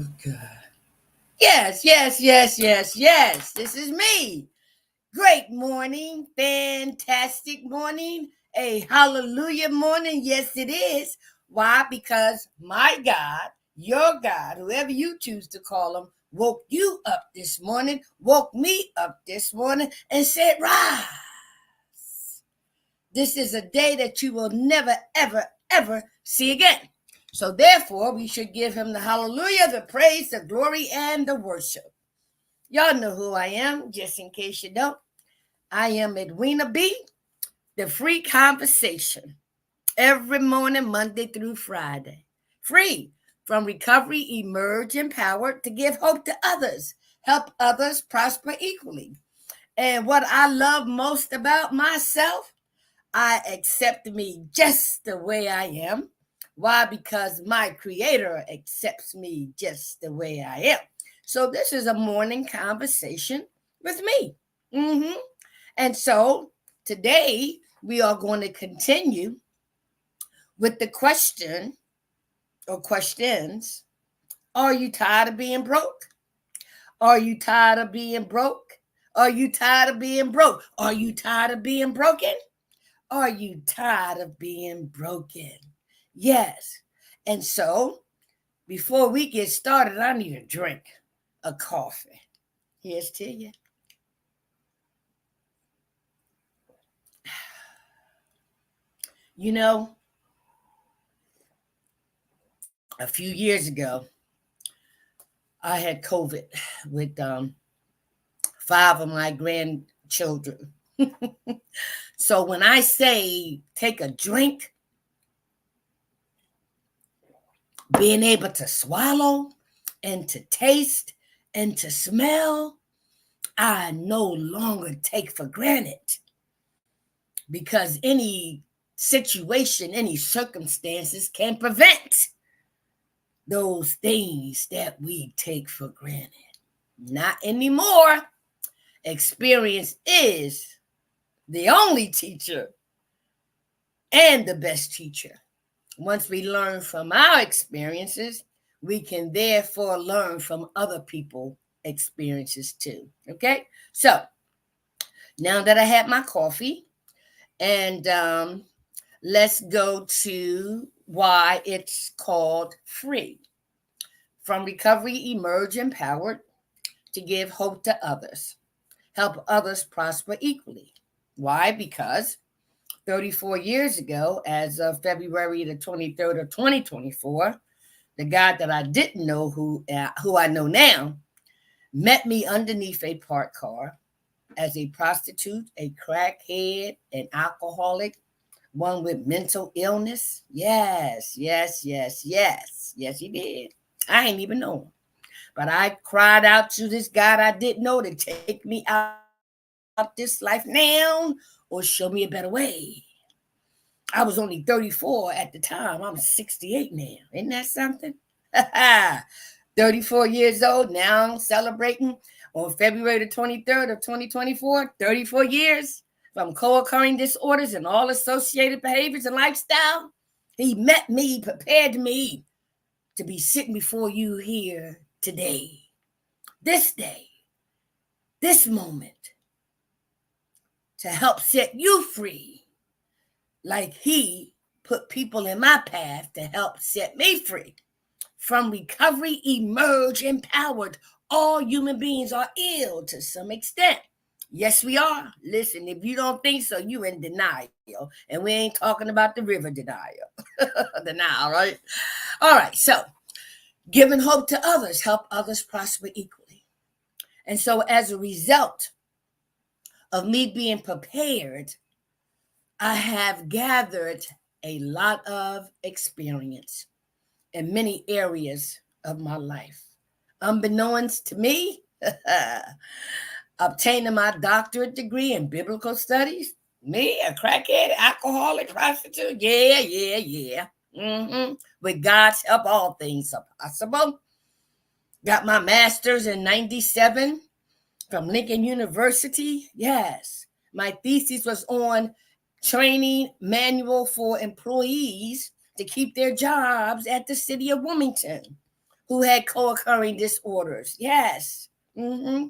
Oh, God. Yes, yes, yes, yes, yes. This is me. Great morning. Fantastic morning. A hallelujah morning. Yes, it is. Why? Because my God, your God, whoever you choose to call him, woke you up this morning, woke me up this morning, and said, rise. This is a day that you will never, ever, ever see again. So therefore, we should give him the hallelujah, the praise, the glory, and the worship. Y'all know who I am, just in case you don't. I am Edwina B, the free conversation. Every morning, Monday through Friday. Free from recovery, emerge empowered to give hope to others, help others prosper equally. And what I love most about myself, I accept me just the way I am. Why? Because my creator accepts me just the way I am. So this is a morning conversation with me. And so today we are going to continue with the question or questions. Are you tired of being broke? Are you tired of being broke? Are you tired of being broke? Are you tired of being broken? Are you tired of being broken? Yes. And so, before we get started, I need a drink, a coffee. Here's to you. You know, a few years ago, I had COVID with 5 of my grandchildren. So when I say take a drink, being able to swallow and to taste and to smell, I no longer take for granted, because any situation, any circumstances can prevent those things that we take for granted. Not anymore. Experience is the only teacher and the best teacher. Once we learn from our experiences, we can therefore learn from other people's experiences too. Okay? So now that I had my coffee, and let's go to why it's called free. From recovery, emerge empowered to give hope to others, help others prosper equally. Why? Because 34 years ago, as of February the 23rd of 2024, the God that I didn't know, who I know now, met me underneath a parked car as a prostitute, a crackhead, an alcoholic, one with mental illness. Yes, yes, yes, yes. Yes, he did. I ain't even know him. But I cried out to this God I didn't know to take me out this life now or show me a better way. I was only 34 at the time. I'm 68 now. Isn't that something? 34 years old now, celebrating on February the 23rd of 2024, 34 years from co-occurring disorders and all associated behaviors and lifestyle. He met me, prepared me to be sitting before you here today, this day, this moment, to help set you free, like he put people in my path to help set me free. From recovery, emerge empowered. All human beings are ill to some extent. Yes, we are. Listen, if you don't think so, you in denial. And we ain't talking about the river denial. Denial, right? All right, so giving hope to others, help others prosper equally. And so as a result of me being prepared, I have gathered a lot of experience in many areas of my life. Unbeknownst to me, obtaining my doctorate degree in biblical studies, me, a crackhead, alcoholic, prostitute, yeah. With God's help, all things are possible. Got my master's in 97 from Lincoln University. Yes, my thesis was on training manual for employees to keep their jobs at the city of Wilmington. who had co-occurring disorders. Yes. I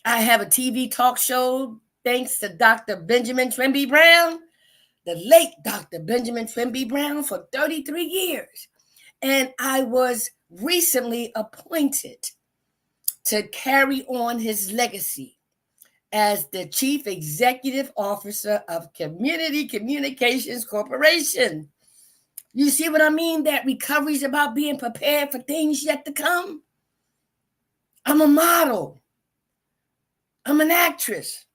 have a TV talk show thanks to Dr. Benjamin Trimby Brown, the late Dr. Benjamin Trimby Brown, for 33 years. And I was recently appointed to carry on his legacy as the Chief Executive Officer of Community Communications Corporation. You see what I mean? That recovery is about being prepared for things yet to come. I'm a model. I'm an actress.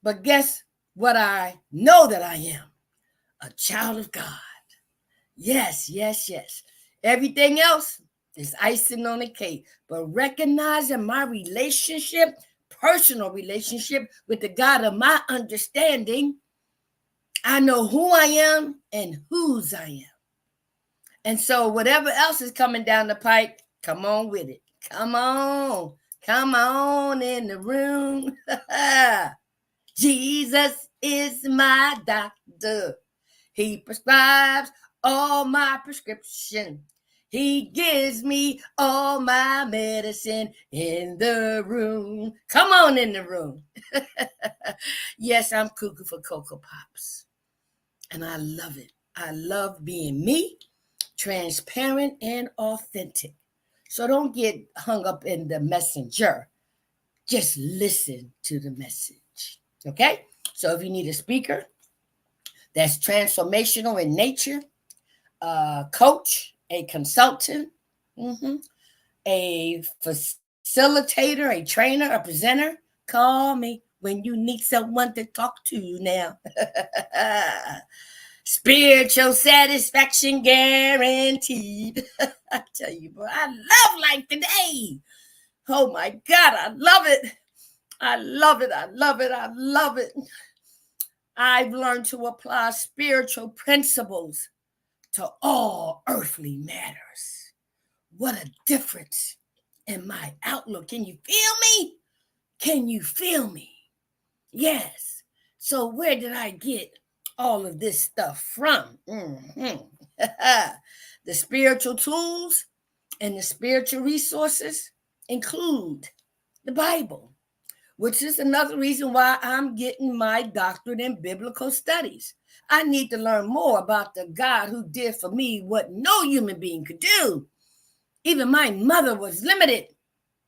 But guess what I know that I am? A child of God. Yes, yes, yes. Everything else is icing on the cake. But recognizing my relationship, personal relationship with the God of my understanding, I know who I am and whose I am. And so whatever else is coming down the pipe, come on with it. Come on. Come on in the room. Jesus is my doctor. He prescribes all my prescription. He gives me all my medicine in the room. Come on in the room. Yes, I'm cuckoo for Cocoa Pops. And I love it. I love being me, transparent and authentic. So don't get hung up in the messenger. Just listen to the message. Okay? So if you need a speaker that's transformational in nature, a coach, a consultant, a facilitator, a trainer, a presenter, call me when you need someone to talk to now. Spiritual satisfaction guaranteed. I tell you, boy, I love life today. Oh my God, I love it. I love it. I love it. I love it. I've learned to apply spiritual principles to all earthly matters. What a difference in my outlook. Can you feel me? Can you feel me? Yes. So where did I get all of this stuff from? The spiritual tools and the spiritual resources include the Bible, which is another reason why I'm getting my doctorate in biblical studies. I need to learn more about the God who did for me what no human being could do. Even my mother was limited,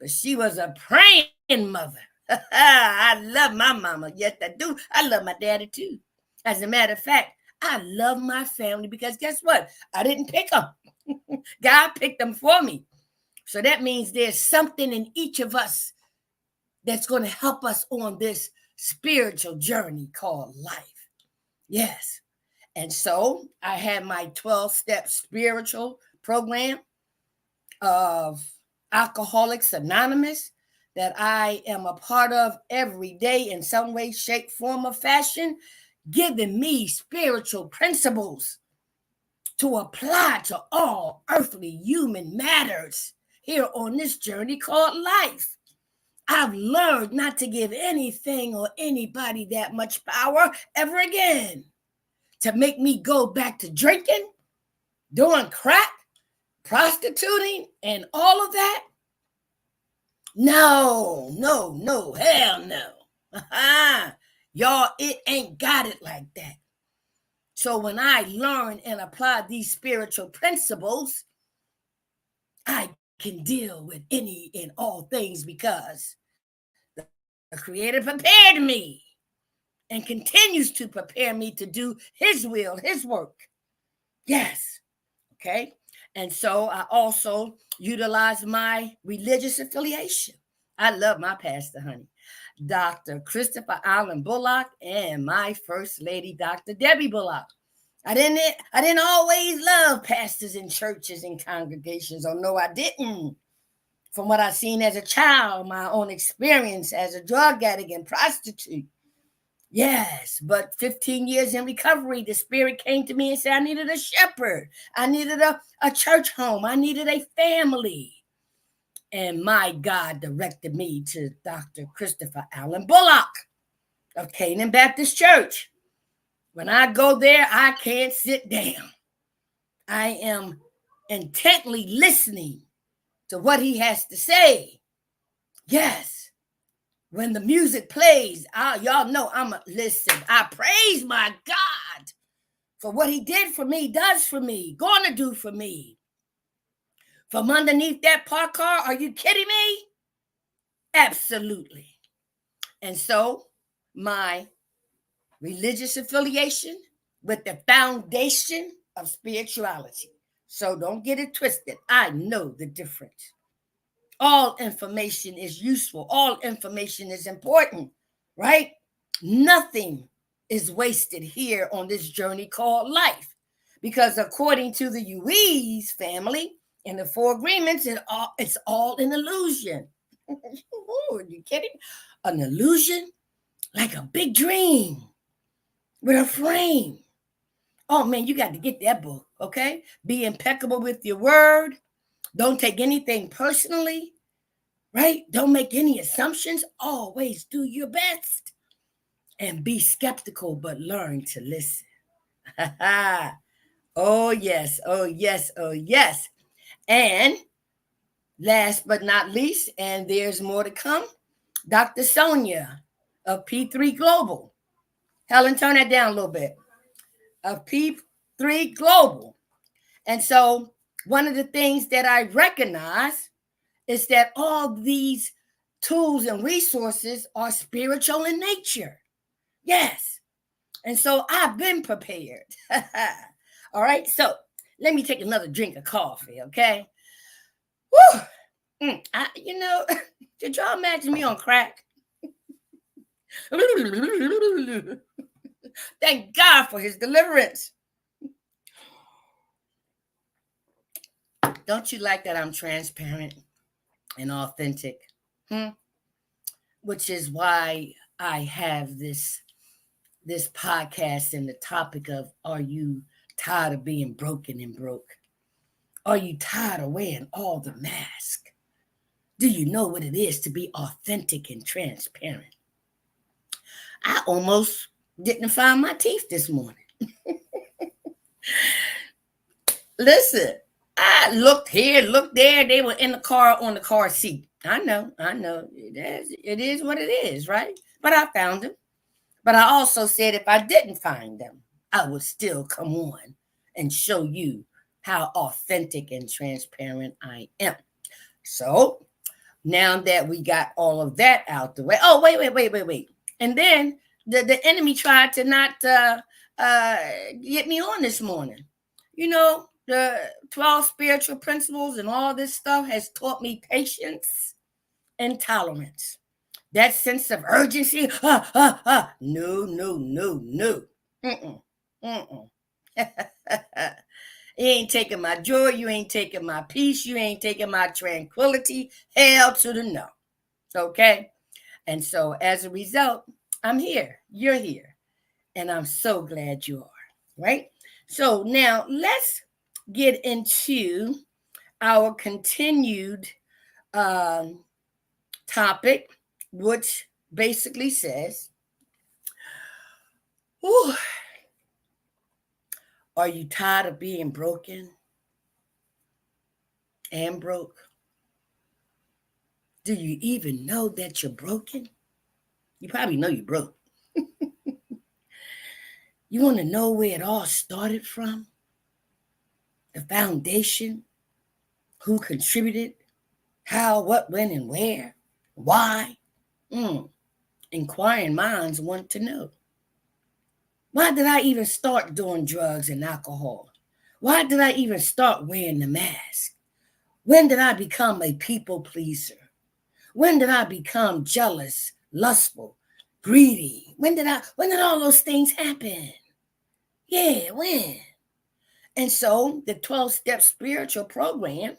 but she was a praying mother. I love my mama. Yes, I do. I love my daddy too. As a matter of fact, I love my family because guess what? I didn't pick them. God picked them for me. So that means there's something in each of us that's going to help us on this spiritual journey called life. Yes. And so I had my 12-step spiritual program of Alcoholics Anonymous that I am a part of every day in some way, shape, form, or fashion, giving me spiritual principles to apply to all earthly human matters here on this journey called life. I've learned not to give anything or anybody that much power ever again to make me go back to drinking, doing crack, prostituting, and all of that. No, hell no. Y'all, it ain't got it like that. So when I learn and apply these spiritual principles, I can deal with any and all things because the Creator prepared me and continues to prepare me to do His will, His work. Yes. Okay. And so I also utilize my religious affiliation. I love my pastor, honey, Dr. Christopher Allen Bullock, and my first lady, Dr. Debbie Bullock. I didn't always love pastors and churches and congregations. Oh, no, I didn't. From what I seen as a child, my own experience as a drug addict and prostitute. Yes, but 15 years in recovery, the Spirit came to me and said I needed a shepherd. I needed a church home. I needed a family. And my God directed me to Dr. Christopher Allen Bullock of Canaan Baptist Church. When I go there, I can't sit down. I am intently listening to what he has to say. Yes. When the music plays, y'all know I'm a listen. I praise my God for what he did for me, does for me, gonna do for me. From underneath that parked car, are you kidding me? Absolutely. And so my religious affiliation with the foundation of spirituality. So don't get it twisted. I know the difference. All information is useful. All information is important, right? Nothing is wasted here on this journey called life. Because according to the UE's family and the four agreements, it's all an illusion. Ooh, are you kidding? An illusion? Like a big dream with a frame. Oh man, you got to get that book, okay? Be impeccable with your word. Don't take anything personally, right? Don't make any assumptions. Always do your best. And be skeptical, but learn to listen. Oh yes, oh yes, oh yes. And last but not least, and there's more to come, Dr. Sonia of P3 Global. Helen, turn that down a little bit. Of P3 Global. And so one of the things that I recognize is that all these tools and resources are spiritual in nature. Yes. And so I've been prepared. All right. So let me take another drink of coffee, okay? Woo! Did y'all imagine me on crack? Thank God for his deliverance. Don't you like that I'm transparent and authentic? Which is why I have this podcast and the topic of, are you tired of being broken and broke? Are you tired of wearing all the mask? Do you know what it is to be authentic and transparent? I almost didn't find my teeth this morning. Listen, I looked here, looked there. They were in the car on the car seat. I know. It is what it is, right? But I found them. But I also said if I didn't find them, I would still come on and show you how authentic and transparent I am. So now that we got all of that out the way, oh, wait. And then the enemy tried to not get me on this morning. You know, the 12 spiritual principles and all this stuff has taught me patience and tolerance. That sense of urgency, no. You ain't taking my joy, you ain't taking my peace, you ain't taking my tranquility. Hell to the no. Okay? And so as a result, I'm here. You're here. And I'm so glad you are. Right? So now let's get into our continued topic, which basically says, are you tired of being broken and broke? Do you even know that you're broken? You probably know you're broke. You want to know where it all started from? The foundation? Who contributed? How, what, when, and where? Why? Inquiring minds want to know. Why did I even start doing drugs and alcohol? Why did I even start wearing the mask? When did I become a people pleaser? When did I become jealous, lustful, greedy? When did all those things happen? Yeah, when? And so the 12-step spiritual program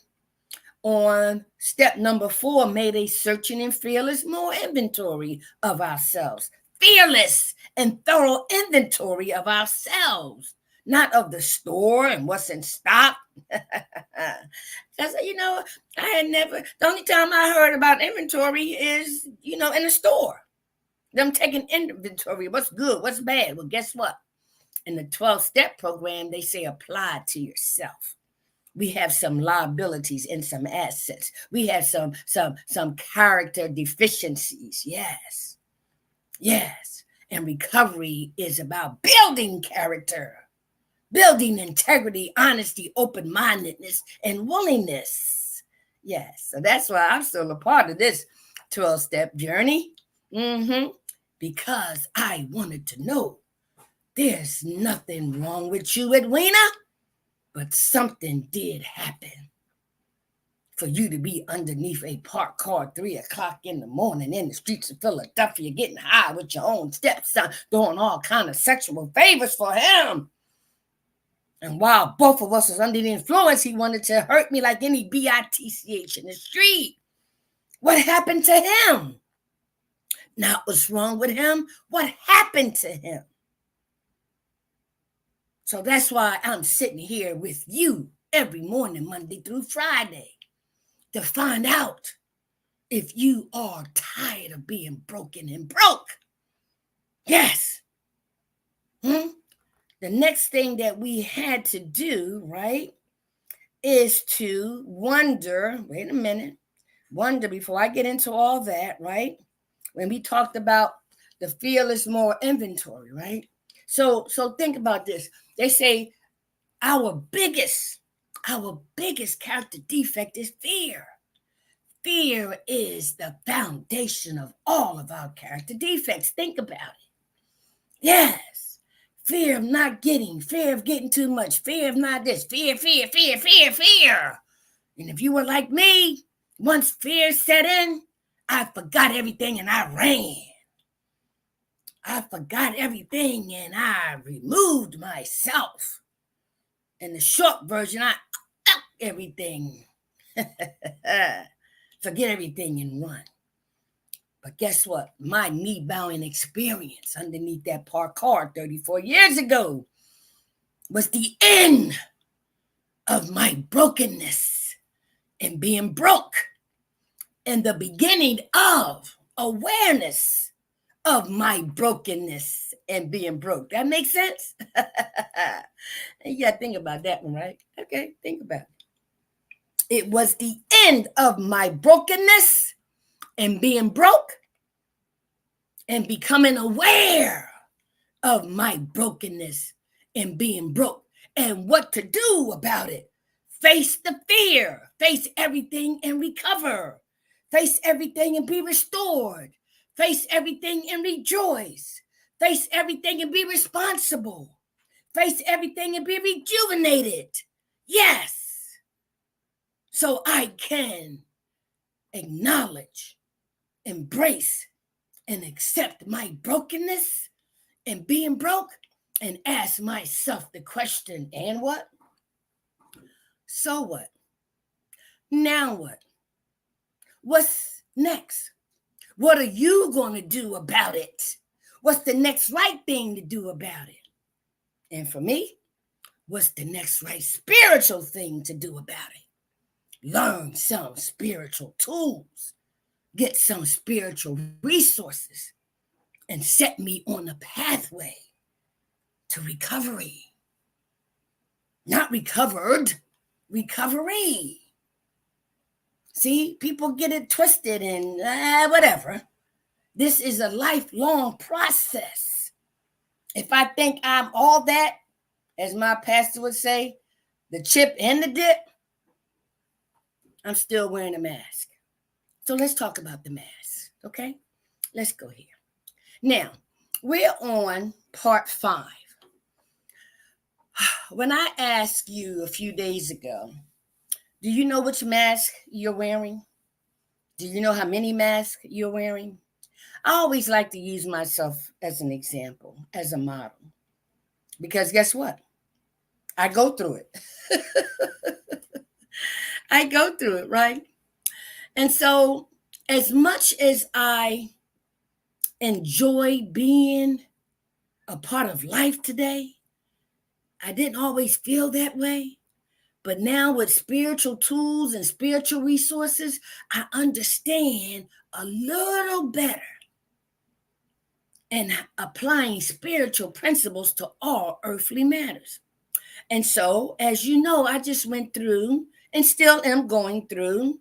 on step number 4 made a searching and fearless more inventory of ourselves. Fearless and thorough inventory of ourselves, not of the store and what's in stock. Because, I had never, the only time I heard about inventory is, in the store. Them taking inventory, what's good, what's bad. Well, guess what? In the 12-step program, they say apply it to yourself. We have some liabilities and some assets. We have some character deficiencies. Yes. Yes. And recovery is about building character, building integrity, honesty, open-mindedness, and willingness. Yes. So that's why I'm still a part of this 12-step journey. Because I wanted to know there's nothing wrong with you, Edwina, but something did happen for you to be underneath a parked car at 3 o'clock in the morning in the streets of Philadelphia, getting high with your own stepson, doing all kind of sexual favors for him. And while both of us was under the influence, he wanted to hurt me like any bitch in the street. What happened to him? Not what's wrong with him. What happened to him? So that's why I'm sitting here with you every morning, Monday through Friday, to find out if you are tired of being broken and broke. Yes. The next thing that we had to do, right, is to wonder, wait a minute, wonder before I get into all that, right? When we talked about the fearless moral inventory, right? So think about this. They say our biggest character defect is fear. Fear is the foundation of all of our character defects. Think about it. Yes. Fear of not getting, fear of getting too much, fear of not this, fear. And if you were like me, once fear set in, I forgot everything and I ran. I forgot everything and I removed myself. In the short version, I everything. Forget everything and run. But guess what? My knee-bowing experience underneath that parked car 34 years ago was the end of my brokenness and being broke, and the beginning of awareness of my brokenness and being broke. That makes sense? You got to think about that one, right? Okay, think about it. It was the end of my brokenness and being broke and becoming aware of my brokenness and being broke and what to do about it. Face the fear, face everything and recover, face everything and be restored, face everything and rejoice, face everything and be responsible, face everything and be rejuvenated. Yes. So I can acknowledge, embrace, and accept my brokenness and being broke and ask myself the question, and what? So what? Now what? What's next? What are you going to do about it? What's the next right thing to do about it? And for me, what's the next right spiritual thing to do about it? Learn some spiritual tools, get some spiritual resources, and set me on a pathway to recovery. Not recovered, recovery. See, people get it twisted and whatever. This is a lifelong process. If I think I'm all that, as my pastor would say, the chip and the dip, I'm still wearing a mask. So let's talk about the mask, okay? Let's go here. Now, we're on part 5. When I asked you a few days ago, do you know which mask you're wearing? Do you know how many masks you're wearing? I always like to use myself as an example, as a model. Because guess what? I go through it. I go through it, right? And so, as much as I enjoy being a part of life today, I didn't always feel that way. But now with spiritual tools and spiritual resources, I understand a little better and applying spiritual principles to all earthly matters. And so, as you know, I just went through and still am going through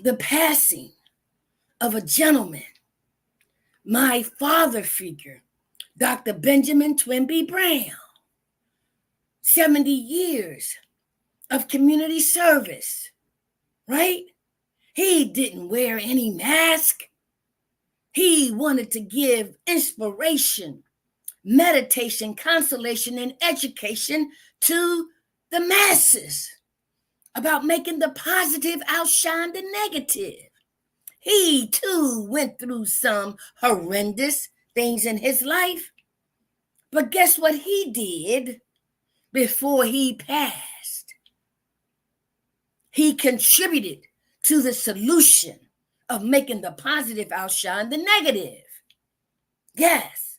the passing of a gentleman, my father figure, Dr. Benjamin Twimby Brown. 70 years of community service, right? He didn't wear any mask. He wanted to give inspiration, meditation, consolation, and education to the masses about making the positive outshine the negative. He too went through some horrendous things in his life. But guess what he did before he passed? He contributed to the solution of making the positive outshine the negative. Yes,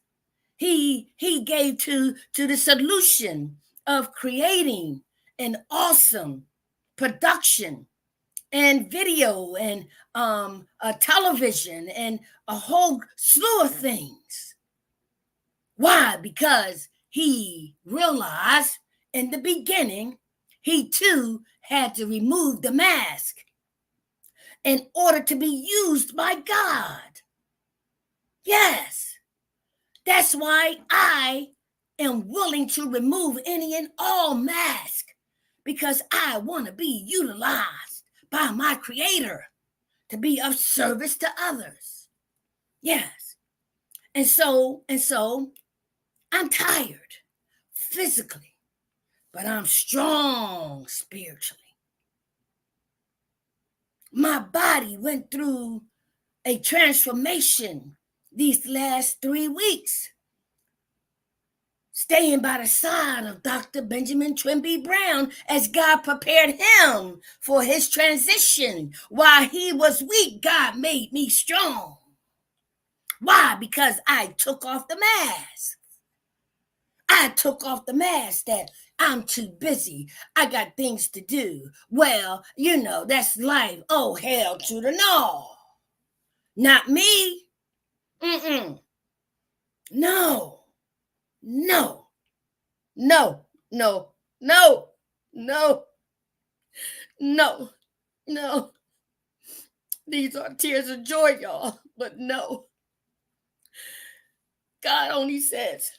he gave to the solution of creating an awesome production and video and a television and a whole slew of things. Why? Because he realized in the beginning he too had to remove the mask in order to be used by God. Yes, that's why I am willing to remove any and all mask, because I want to be utilized by my Creator to be of service to others. Yes. And so I'm tired physically, but I'm strong spiritually. My body went through a transformation these last 3 weeks, staying by the side of Dr. Benjamin Twimby Brown as God prepared him for his transition. While he was weak, God made me strong. Why? Because I took off the mask. I took off the mask that I'm too busy. I got things to do. Well, that's life. Oh, hell to the no. Not me. Mm-mm. No. No. No. No. No. No. No. No. These are tears of joy, y'all. But no. God only says,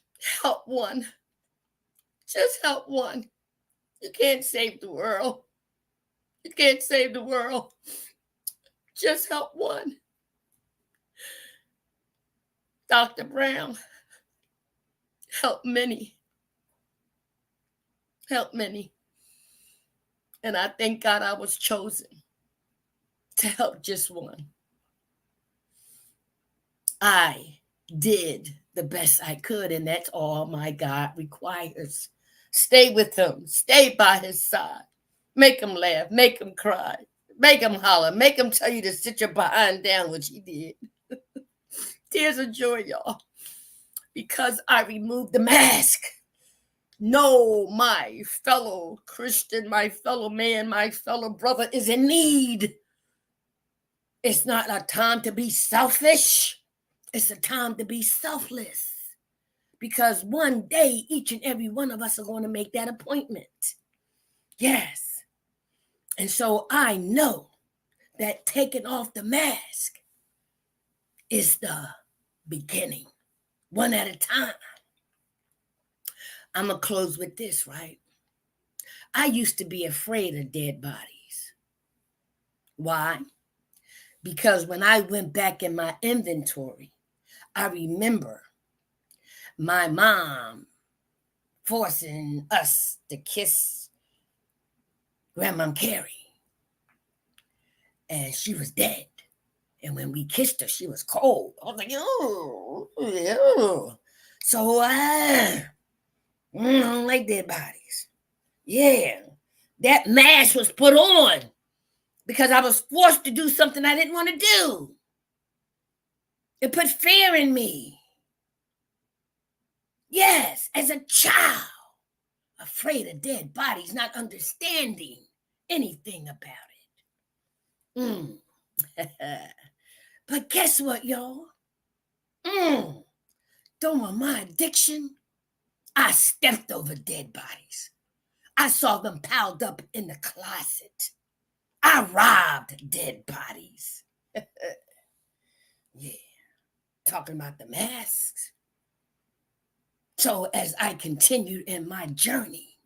help one. Just help one. You can't save the world. You can't save the world. Just help one. Dr. Brown, help many. Help many. And I thank God I was chosen to help just one. I did the best I could, and that's all my God requires. Stay with him. Stay by his side. Make him laugh. Make him cry. Make him holler. Make him tell you to sit your behind down, which he did. Tears of joy, y'all. Because I removed the mask. No, my fellow Christian, my fellow man, my fellow brother is in need. It's not a time to be selfish. It's a time to be selfless. Because one day, each and every one of us are going to make that appointment. Yes. And so I know that taking off the mask is the beginning, one at a time. I'm going to close with this, right? I used to be afraid of dead bodies. Why? Because when I went back in my inventory, I remember my mom forcing us to kiss Grandma Carrie. And she was dead. And when we kissed her, she was cold. I was like, oh, ew. So I don't like dead bodies. Yeah. That mask was put on because I was forced to do something I didn't want to do. It put fear in me. Yes, as a child, afraid of dead bodies, not understanding anything about it. But guess what, y'all? Don't want my addiction. I stepped over dead bodies. I saw them piled up in the closet. I robbed dead bodies. Yeah, talking about the masks. So as I continued in my journey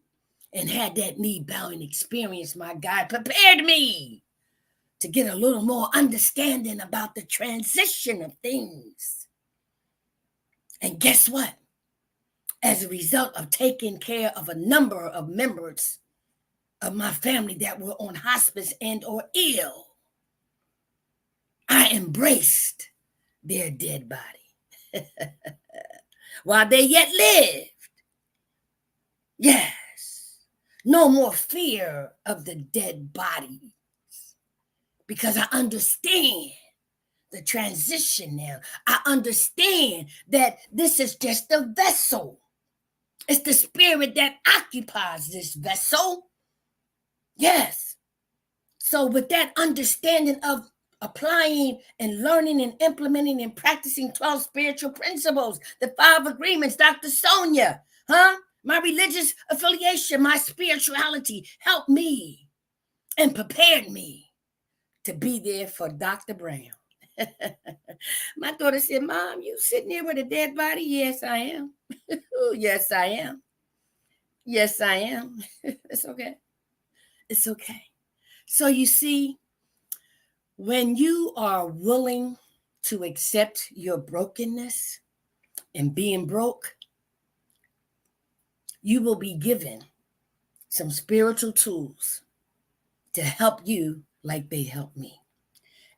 and had that knee-bowing experience, my God prepared me to get a little more understanding about the transition of things. And guess what? As a result of taking care of a number of members of my family that were on hospice and or ill, I embraced their dead body while they yet lived. Yes, no more fear of the dead body, because I understand the transition now. I understand that this is just a vessel. It's the spirit that occupies this vessel. Yes. So with that understanding of applying and learning and implementing and practicing 12 spiritual principles, the 5 agreements, Dr. Sonia, my religious affiliation, my spirituality helped me and prepared me to be there for Dr. Brown. My daughter said, Mom, you sitting here with a dead body? Yes, I am. Yes, I am. Yes, I am. It's okay. It's okay. So you see, when you are willing to accept your brokenness and being broke, you will be given some spiritual tools to help you like they helped me.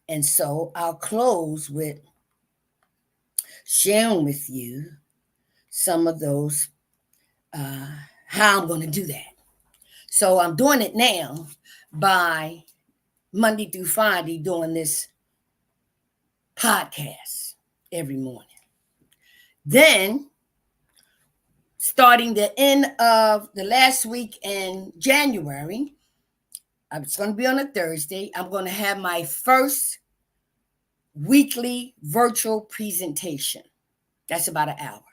And so I'll close with sharing with you some of those, how I'm going to do that. So I'm doing it now by Monday through Friday, doing this podcast every morning. Then, starting the end of the last week in January, it's going to be on a Thursday, I'm going to have my first weekly virtual presentation. That's about an hour.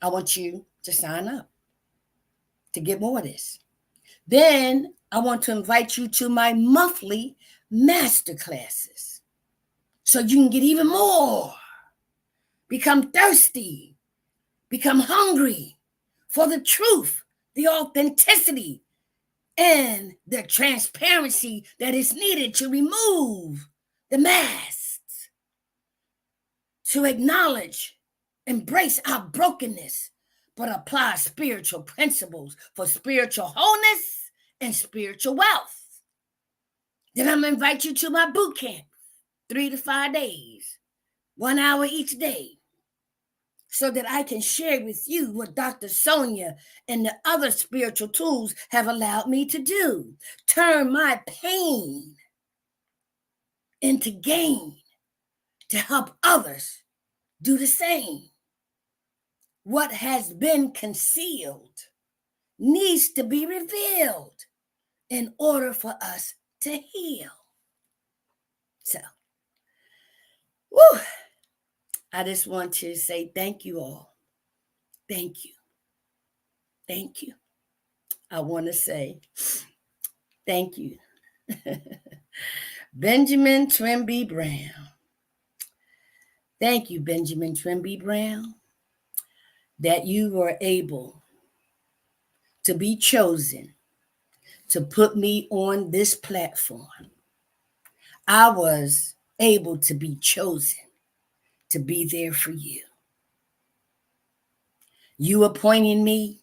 I want you to sign up to get more of this. Then I want to invite you to my monthly masterclasses so you can get even more. Become thirsty, become hungry for the truth, the authenticity, and the transparency that is needed to remove the masks, to acknowledge, embrace our brokenness, but apply spiritual principles for spiritual wholeness and spiritual wealth. Then I'm going to invite you to my boot camp, 3 to 5 days, 1 hour each day, so that I can share with you what Dr. Sonia and the other spiritual tools have allowed me to do. Turn my pain into gain to help others do the same. What has been concealed needs to be revealed in order for us to heal. So, I just want to say thank you all. Thank you. Thank you. I want to say thank you. Benjamin Trimby Brown. Thank you, Benjamin Trimby Brown, that you were able to be chosen to put me on this platform. I was able to be chosen to be there for you. You appointing me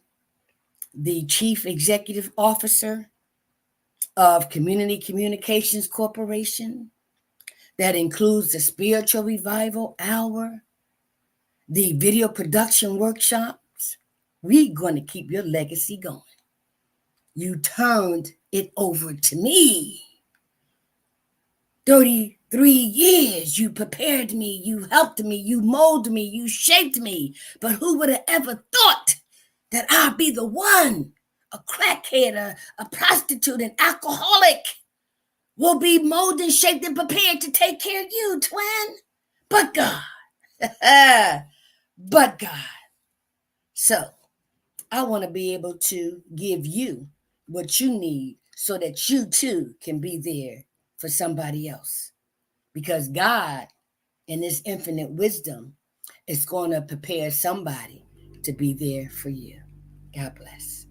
the Chief Executive Officer of Community Communications Corporation. That includes the Spiritual Revival Hour, the video production workshops. We're going to keep your legacy going. You turned it over to me. 33 years, you prepared me, you helped me, you molded me, you shaped me. But who would have ever thought that I'd be the one, a crackhead, a prostitute, an alcoholic, will be molded, shaped, and prepared to take care of you, twin? But God. But God. So, I want to be able to give you what you need so that you too can be there for somebody else. Because God, in His infinite wisdom, is going to prepare somebody to be there for you. God bless.